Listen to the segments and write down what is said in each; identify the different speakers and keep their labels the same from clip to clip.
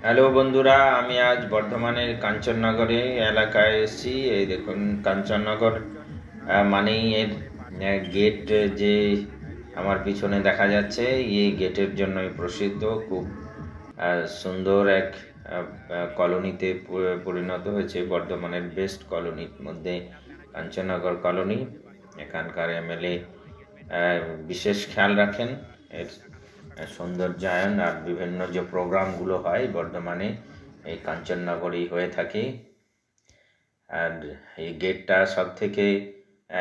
Speaker 1: Hello বন্ধুরা, আমি আজ বর্ধমানের কাঞ্চননগরে এলাকায় এসেছি। এই দেখুন কাঞ্চননগর মানেই এর গেট যে আমার পিছনে দেখা যাচ্ছে, এই গেটের জন্যই প্রসিদ্ধ। খুব সুন্দর এক কলোনিতে পরিণত হয়েছে। বর্ধমানের বেস্ট কলোনির মধ্যে কাঞ্চননগর কলোনি। এখানকার এমএলএ বিশেষ খেয়াল রাখেন এর সৌন্দর্যায়ন আর বিভিন্ন যে প্রোগ্রামগুলো হয় বর্ধমানে এই কাঞ্চননগরেই হয়ে থাকে। আর এই গেটটা সব থেকে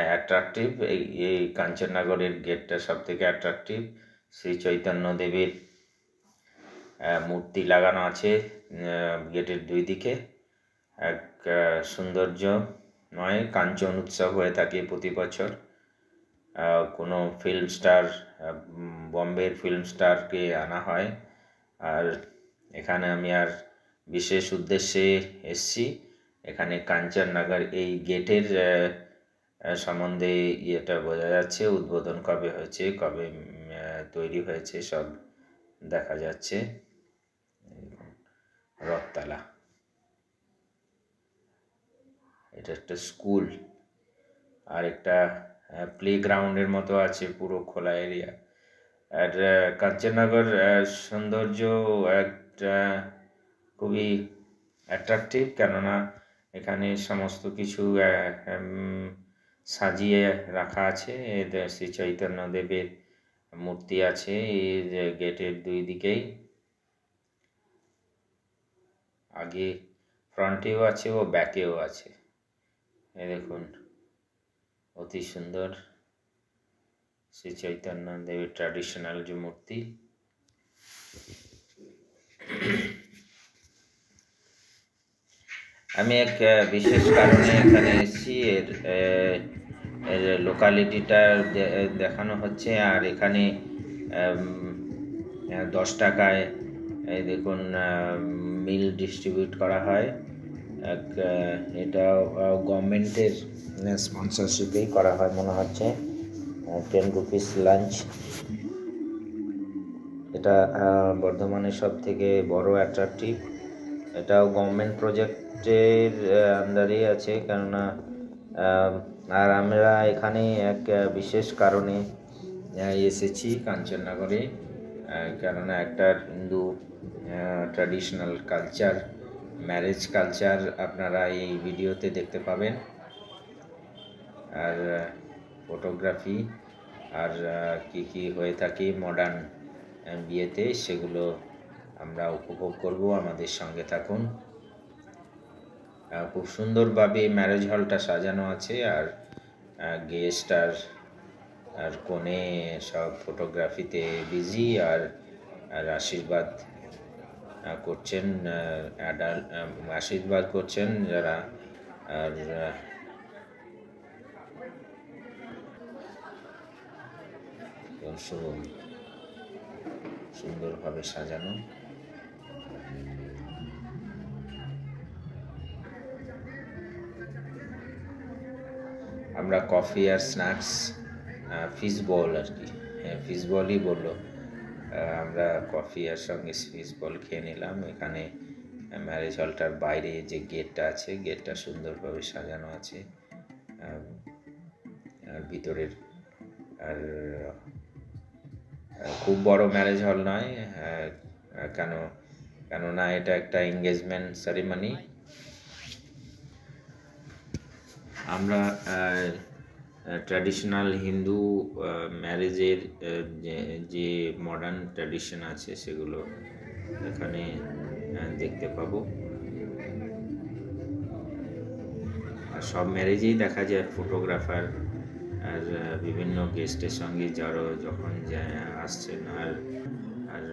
Speaker 1: অ্যাট্রাকটিভ। এই কাঞ্চননগরের গেটটা সব থেকে অ্যাট্রাকটিভ। শ্রী চৈতন্য দেবের মূর্তি লাগানো আছে গেটের দুই দিকে। এক সৌন্দর্য নয়, কাঞ্চন উৎসব হয়ে থাকে প্রতি বছর। কোনো ফিল্ম স্টার, বম্বের ফিল্ম স্টারকে আনা হয়। আর এখানে আমি আর বিশেষ উদ্দেশ্যে এসছি। এখানে কাঞ্চননগর এই গেটের সম্বন্ধে ইয়েটা বোঝা যাচ্ছে। উদ্বোধন কবে হয়েছে, কবে তৈরি হয়েছে সব দেখা যাচ্ছে। রথতলা, এটা একটা স্কুল আর একটা প্লে গ্রাউন্ডের মতো আছে, পুরো খোলা এরিয়া। আর কাঞ্চননগর সৌন্দর্য একটা খুবই অ্যাট্রাকটিভ, কেননা এখানে সমস্ত কিছু সাজিয়ে রাখা আছে। শ্রী চৈতন্য দেবের মূর্তি আছে এই গেটের দুই দিকেই। আগে ফ্রন্টেও আছে ও ব্যাকেও আছে। এই দেখুন, অতি সুন্দর শ্রী চৈতন্য দেবের ট্র্যাডিশনাল যে মূর্তি। আমি এক বিশেষ কারণে এখানে এসেছি। এর লোকালিটিটা দেখানো হচ্ছে। আর এখানে 10 টাকায় এই দেখুন মিল ডিস্ট্রিবিউট করা হয়। এটা গভর্নমেন্টের স্পন্সরশিপেই করা হয় মনে হচ্ছে। 10 রুপিস লাঞ্চ। এটা বর্ধমানের সব থেকে বড় অ্যাট্রাকটিভ। এটাও গভর্নমেন্ট প্রজেক্টের আন্ডারেই আছে, কেননা আর আমরা এখানে এক বিশেষ কারণে এসেছি কাঞ্চননগরে, কেননা একটা Hindu traditional culture, marriage culture আপনারা এই ভিডিওতে দেখতে পাবেন। আর ফটোগ্রাফি আর কি কি হয়ে থাকে মডার্ন বিয়েতে, সেগুলো আমরা উপভোগ করব। আমাদের সঙ্গে থাকুন। খুব সুন্দরভাবে ম্যারেজ হলটা সাজানো আছে। আর গেস্ট আর কনে সব ফটোগ্রাফিতে বিজি। আর আশীর্বাদ করছেন, আশীর্বাদ করছেন যারা। আর সুন্দরভাবে সাজানো। আমরা কফি আর স্ন্যাক্স, ফিশ বল আর কি, ফিশ বলই বললো। আমরা কফি আর সঙ্গে ফিশ বল খেয়ে নিলাম। এখানে ম্যারেজ হলটার বাইরে যে গেটটা আছে, গেটটা সুন্দরভাবে সাজানো আছে। আর ভিতরের আর খুব বড় ম্যারেজ হল নয়, কেননা এটা একটা এঙ্গেজমেন্ট সেরিমনি। আমরা ট্র্যাডিশনাল হিন্দু ম্যারেজের যে মডার্ন ট্র্যাডিশন আছে সেগুলো এখানে দেখতে পাবো। আর সব ম্যারেজেই দেখা যায় ফটোগ্রাফার আর বিভিন্ন গেস্টের সঙ্গে যারা যখন আসছেন, আর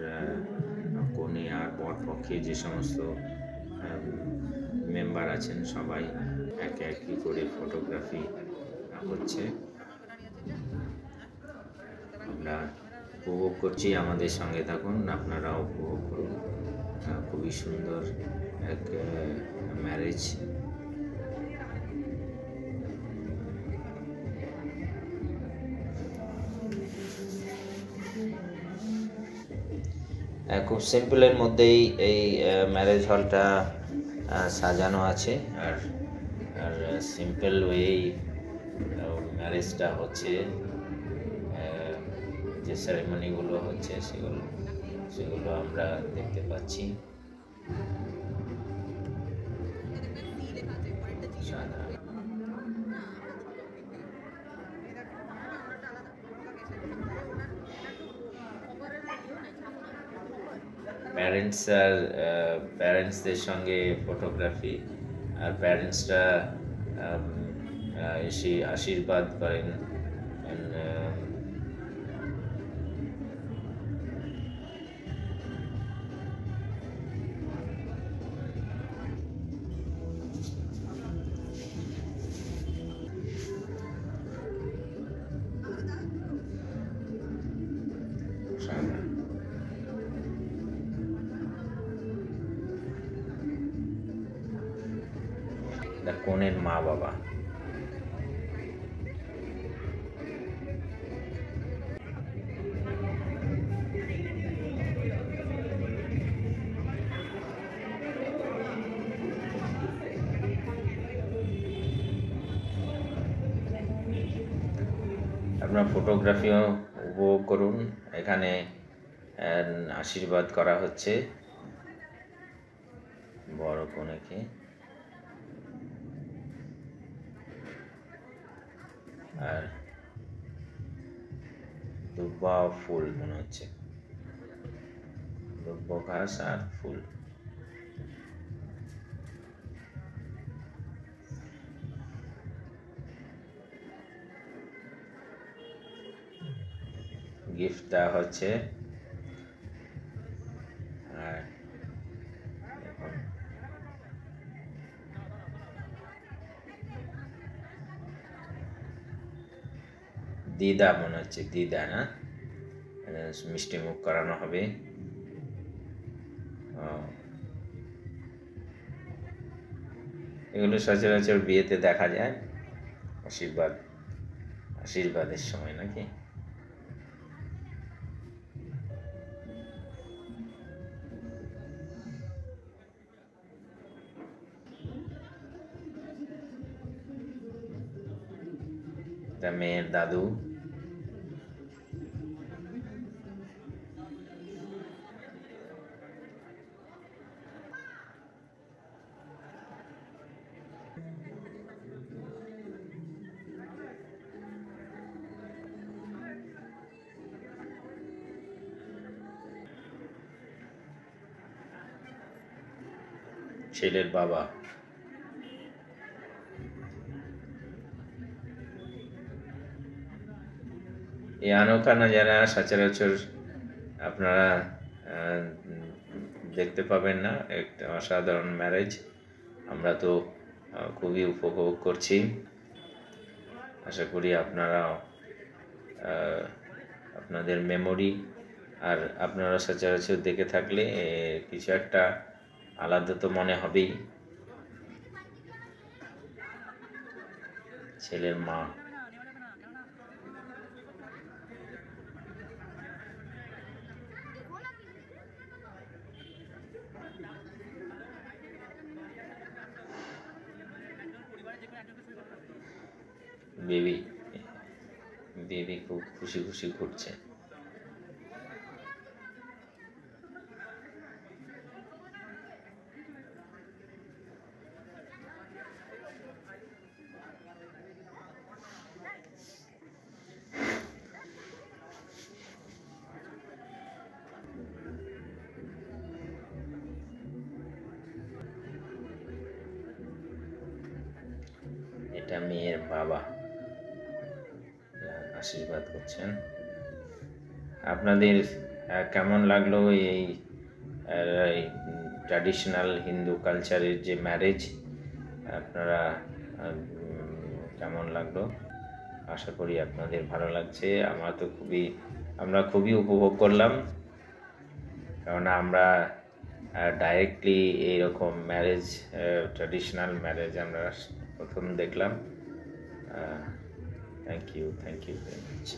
Speaker 1: কনে আর বর পক্ষে যে সমস্ত মেম্বার আছেন সবাই একে একে করে ফটোগ্রাফি হচ্ছে। আমরা উপভোগ করছি, আমাদের সঙ্গে থাকুন, আপনারাও উপভোগ করুন। খুবই সুন্দর এক ম্যারেজ। খুব সিম্পলের মধ্যেই এই ম্যারেজ হলটা সাজানো আছে, আর আর সিম্পল ওয়েই ম্যারেজটা হচ্ছে। যে সেরেমনিগুলো হচ্ছে সেগুলো আমরা দেখতে পাচ্ছি। প্যারেন্টসদের সঙ্গে ফটোগ্রাফি, আর প্যারেন্টসরা এসে আশীর্বাদ করেন। কনের মা বাবা। আপনার ফটোগ্রাফিও উপভোগ করুন। এখানে আশীর্বাদ করা হচ্ছে বড় কনেকে। আর দুব্বা ফুল মনে হচ্ছে, দুব্ব ঘাস আর ফুল। গিফট দেওয়া হচ্ছে। আর দিদা মনে হচ্ছে, দিদা না, মিষ্টি মুখ করানো হবে। এগুলো সচরাচর বিয়েতে দেখা যায় আশীর্বাদের সময় নাকি। মেয়ের দাদু। ছেলের বাবা। এই अनोखा नजारा সচরাচর আপনারা দেখতে পাবেন না। একটা অসাধারণ ম্যারেজ, আমরা তো খুবই উপভোগ করছি। আশা করি আপনারাও আপনাদের মেমোরি, আর আপনারা সচরাচর দেখে থাকলে কিছু একটা আলাদা তো মনে হবেই। ছেলের মা। বেবি খুব খুশি খুশি ঘুরছে। এটা মেয়ের বাবা আশীর্বাদ করছেন। আপনাদের কেমন লাগলো এই ট্র্যাডিশনাল হিন্দু কালচারের যে ম্যারেজ, আপনারা কেমন লাগলো? আশা করি আপনাদের ভালো লাগছে। আমরা খুবই উপভোগ করলাম, কারণ আমরা ডাইরেক্টলি এইরকম ম্যারেজ, ট্র্যাডিশনাল ম্যারেজ আমরা প্রথম দেখলাম। Thank you very much.